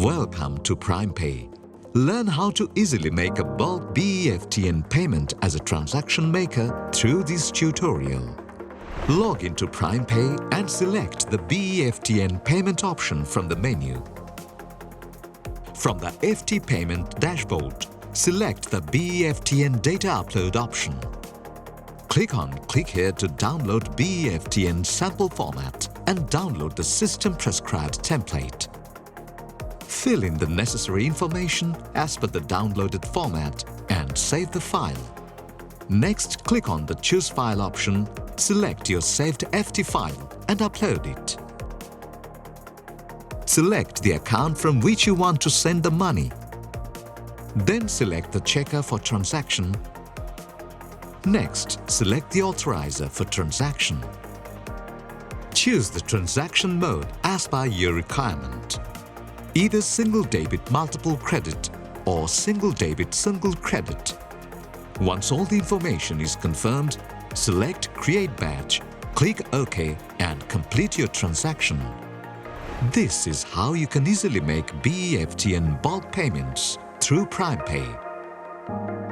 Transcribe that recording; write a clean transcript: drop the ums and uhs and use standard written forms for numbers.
Welcome to PrimePay. Learn how to easily make a bulk BEFTN payment as a transaction maker through this tutorial. Log into PrimePay and select the BEFTN payment option from the menu. From the FT Payment dashboard, select the BEFTN data upload option. Click here to download BEFTN sample format and download the system-prescribed template. Fill in the necessary information as per the downloaded format and save the file. Next, click on the Choose File option, select your saved FT file and upload it. Select the account from which you want to send the money. Then select the checker for transaction. Next, select the authorizer for transaction. Choose the transaction mode as per your requirement. Either single debit multiple credit or single debit single credit. Once all the information is confirmed, select Create Batch, click OK and complete your transaction. This is how you can easily make BEFTN bulk payments through PrimePay.